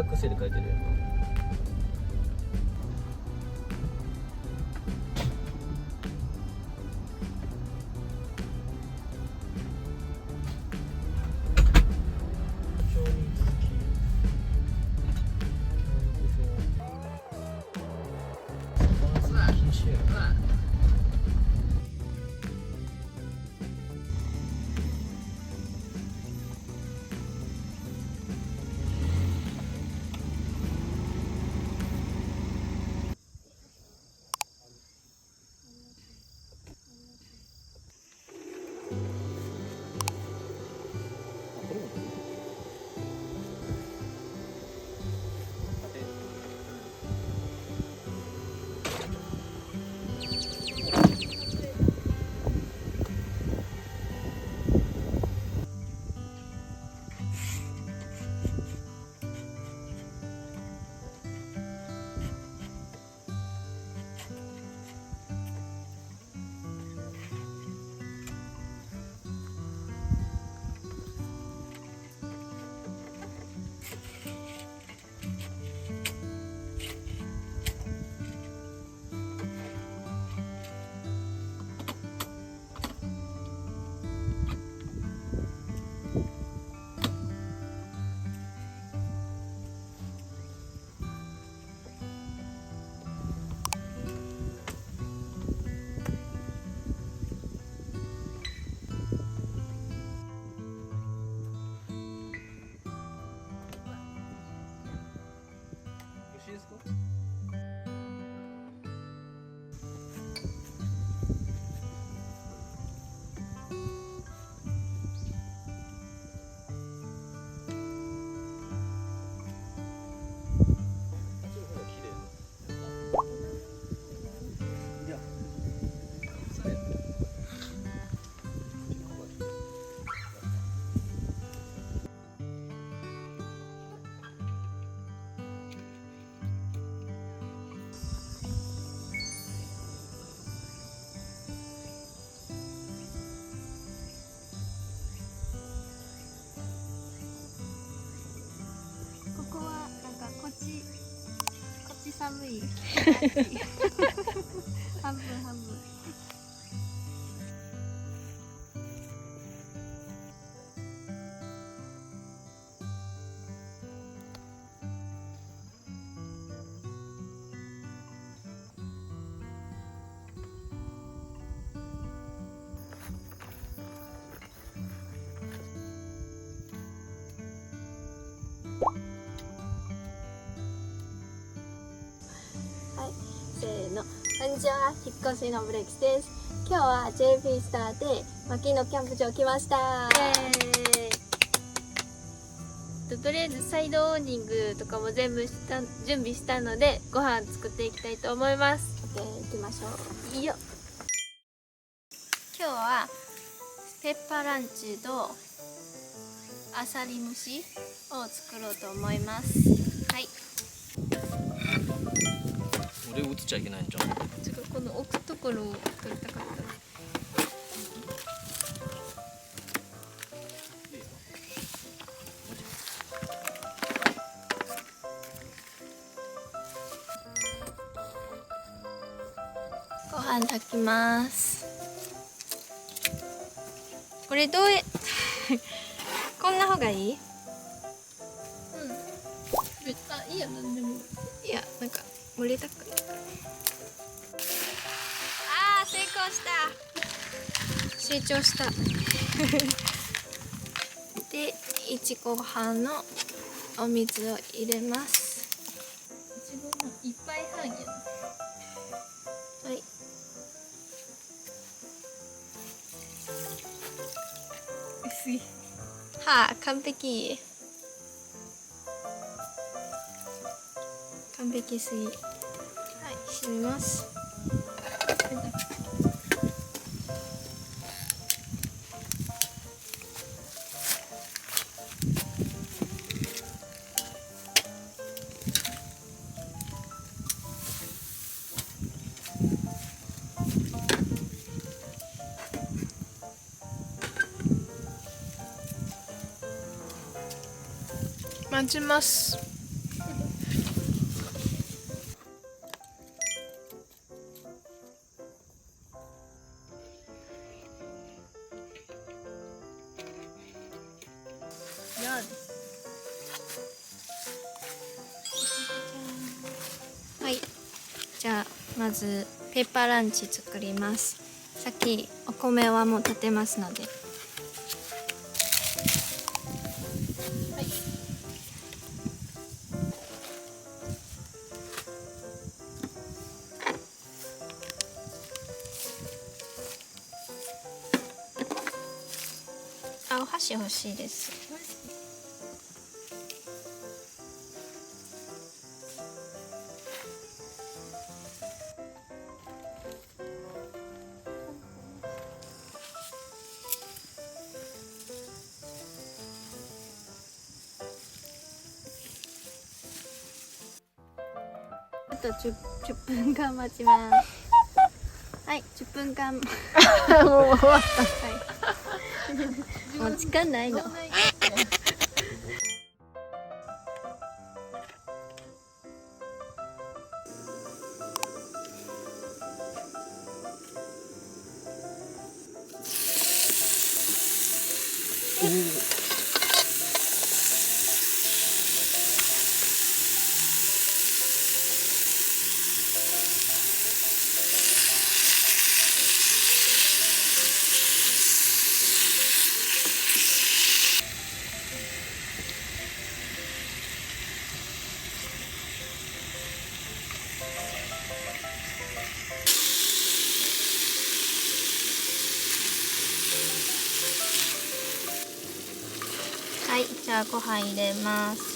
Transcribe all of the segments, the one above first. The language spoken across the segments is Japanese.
学生で書いてるやん。こっち寒い半分半分。はい、せーの、こんにちは、引っ越しのブレックスです。今日は JP スターで牧野キャンプ場来ました。とりあえずサイドオーニングとかも全部準備したので、ご飯作っていきたいと思います。OK、行きましょう。いいよ。今日はペッパーランチとあさり蒸しを作ろうと思います。はい。俺映っちゃいけないんじゃん。ちょっとこの置くところを撮りたかった。ご飯炊きます。これどうこんな方がいい？うん。あ、いいよ、なんでも。いや、なんか盛りたくない。あー、成功した。成長した。で、いちご飯のお水を入れます。いちごの1杯半やな。はい。薄い。はあ、完璧。完璧すぎ。はい、閉めます。待ちます。じゃあまずペーパーランチ作ります。さっきお米はもう立てますので。はい。あ、お箸欲しいです。あと10分間待ちます。はい、10分間。もう終わった。はい。もう時間ないの。はい、じゃあご飯入れます。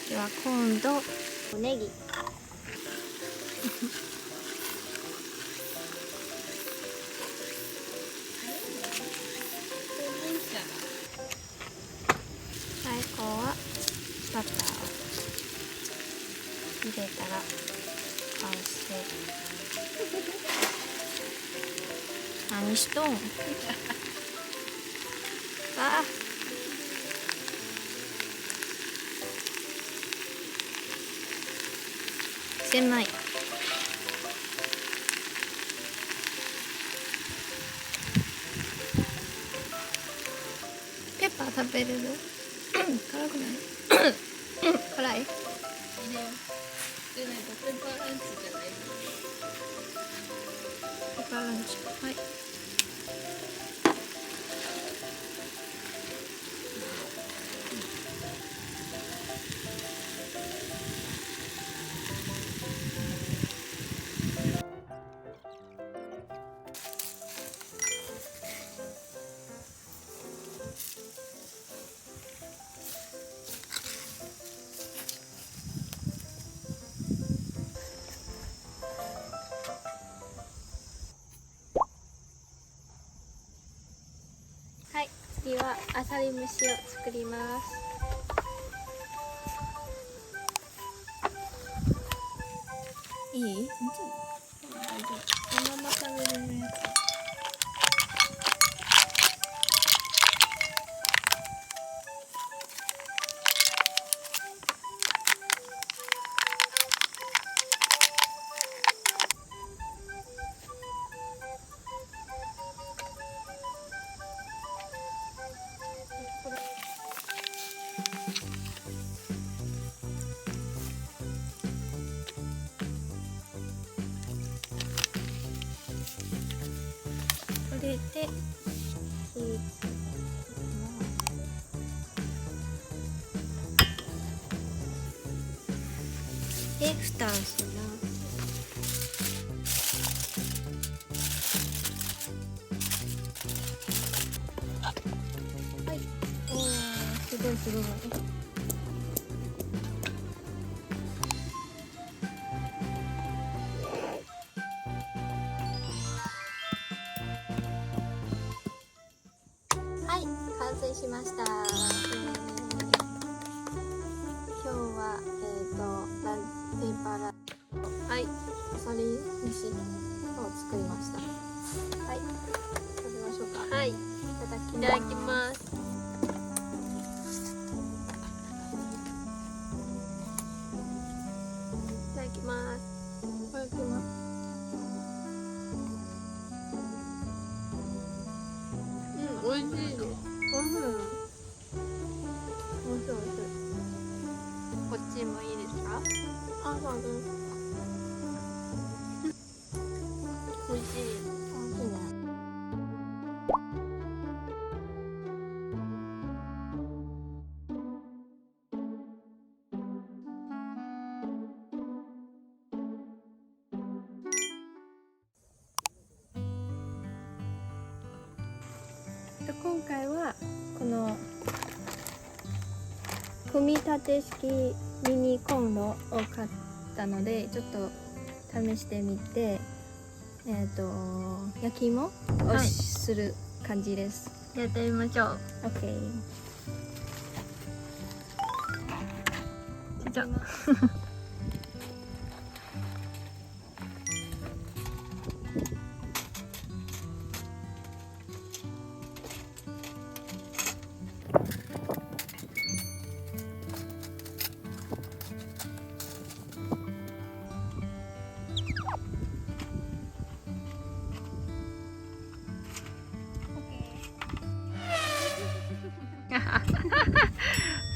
次は今度おネギ。最後はバターを入れたら完成。何しとんあ狭い。ペッパー食べれる？辛くない？辛い？いいね。でないとペッパーランチじゃない。ペッパーランチ。はい。はい、次はあさり蒸しを作ります。いい？大丈夫。そのまま食べれるやつ。これでで蓋をします。するのに。はい、完成しました。今日はペーパーラはい、あさり飯を作りました。はい、食べましょうか。はい、いただきます。いただきます。いただきます。美味しいです。美味しい。美味しい美味しい。こっちもいいですか？あ、そうです。美味しい。美味しいね。今回はこの組み立て式ミニコンロを買ったのでちょっと試してみて、焼き芋をする感じです。やってみましょう。OK。じゃあ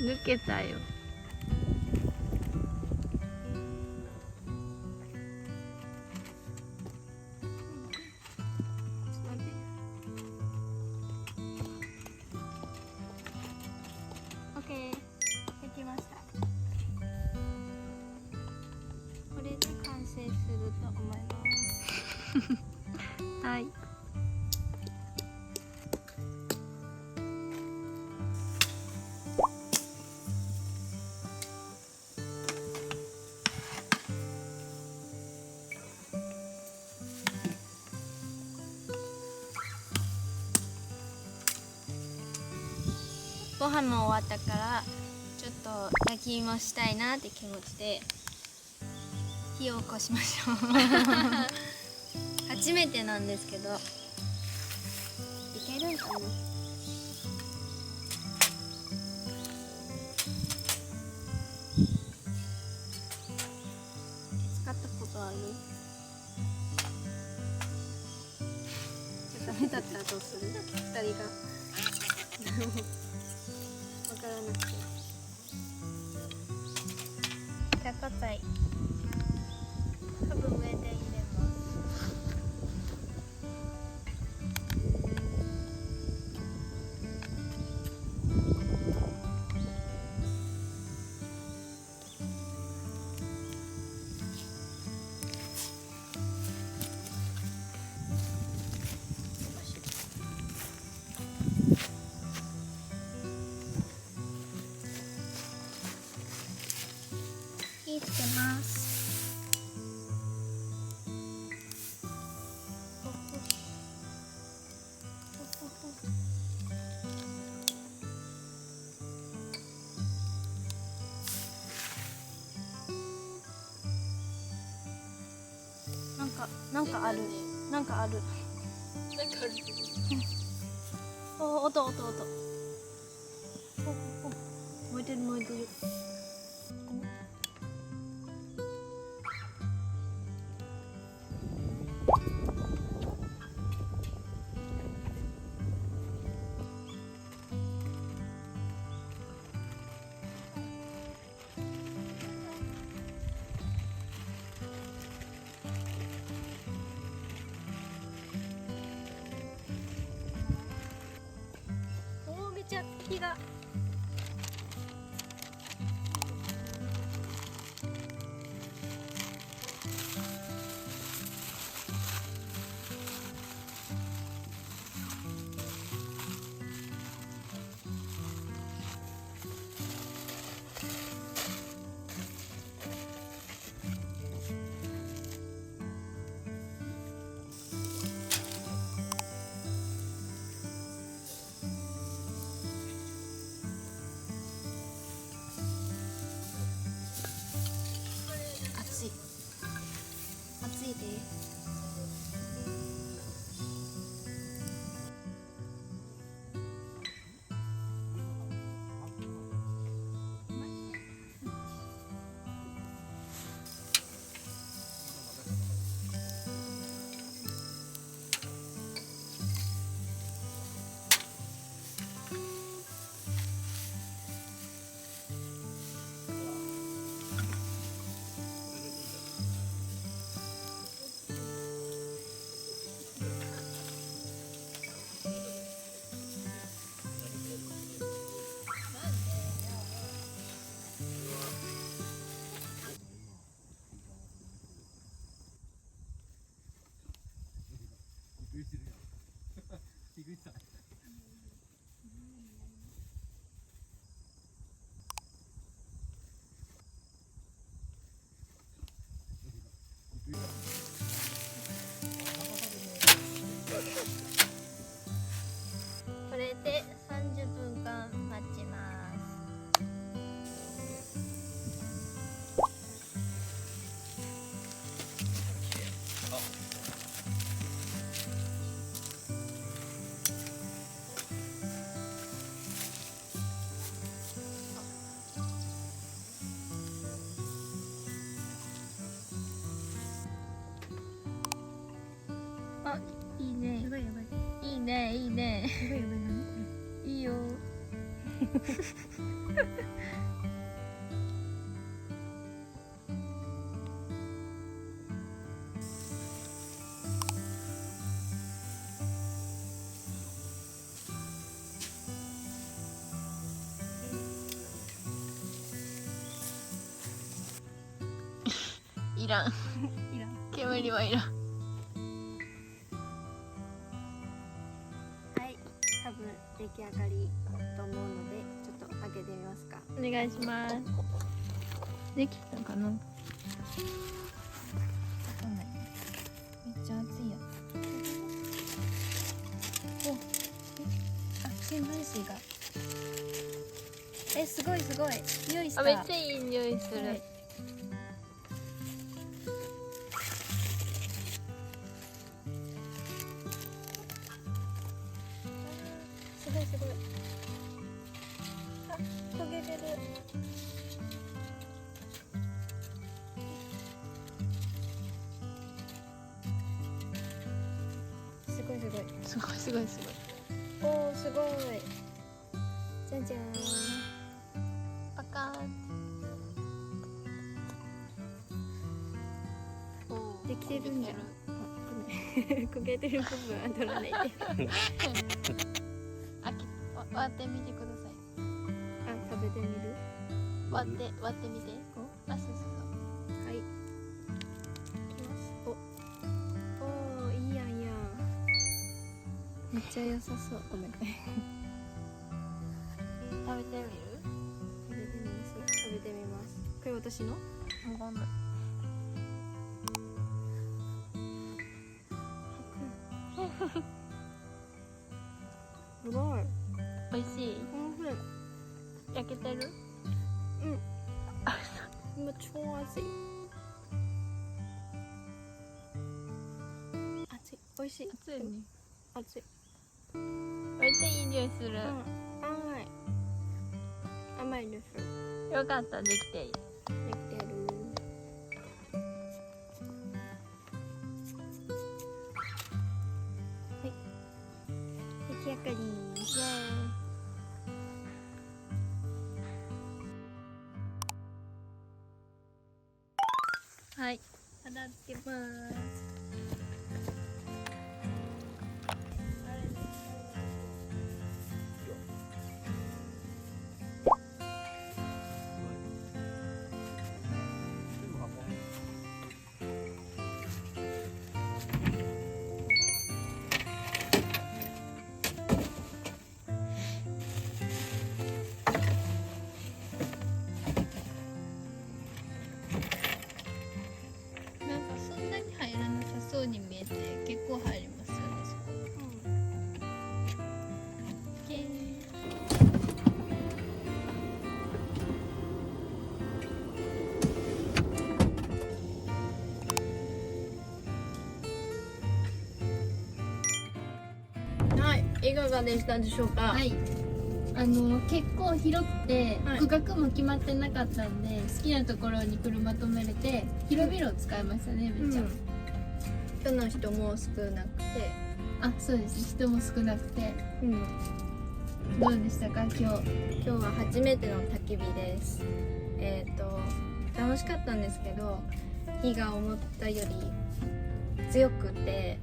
抜けたよ。オッケー、できました。これで完成すると思います。はい。ご飯も終わったからちょっと焼き芋したいなって気持ちで火を起こしましょう初めてなんですけどいけるんかな。使ったことある？ダメだったらどうする？二人がわからなくて。じゃあ硬い。多分上で入れます。火つけます。なんかある。なんかある。お、音。燃えてる。めっちゃ火が。これで30分間待ちます。あ、いいね。やばいやばい。いいね、いいね。やばいやばい。何これ。いいよ。いらん。いらん。煙はいらん。はい、多分出来上がりと思うので、ちょっと開けてみますか。お願いします。できたかな。わかんない。めっちゃ熱いやつ。お、あ、新聞紙が。すごいすごい。匂いした。めっちゃいい匂いする。はい、すごいすごい。あ、焦げてる。すごいすごい。すごいすごいすごい。おー、すごい。じゃんじゃん。パカーン。できてるんじゃん。焦げてる部分は取らないで。割ってみてください。あ、食べてみる？割ってみて。あ、そうそうそう。はい。いきます。おー、いいやんいいやん。めっちゃ良さそう。ごめん。食べてみる？食べてみます。食べてみます。これ私の？わかんない。すごい。美味しい。焼けてる？うん。今超熱い。熱い。美味しい。熱いね。熱い。めっちゃいい匂いする。甘い。甘いです。よかった、できていい。できてる。はい。出来上がり。イエーイ。はい、片付けます。そうに見えて結構入りますよね、そこ。はい、いかがでしたでしょうか。はい、結構広くて、区画も決まってなかったんで、好きなところに車止めれて広々を使いましたね、めっちゃ。人の人も少なくて、あ、そうです、人も少なくて、どうでしたか？今日は初めての焚き火です。楽しかったんですけど、火が思ったより強くて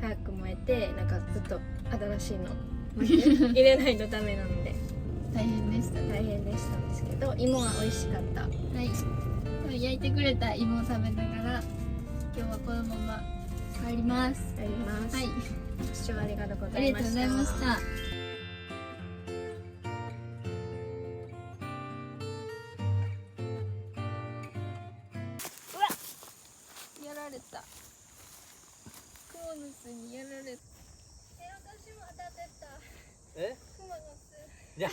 早く燃えて、なんかずっと新しいの入れないとダメなので大変でしたんですけど、芋は美味しかった。はい、焼いてくれた芋を食べながら今日はこのまま帰ります。帰ります。はい。ご視聴ありがとうござありがとうごいました。ざいました。やられた。クモの巣にやられた。私も当たってた。えクモの巣。いや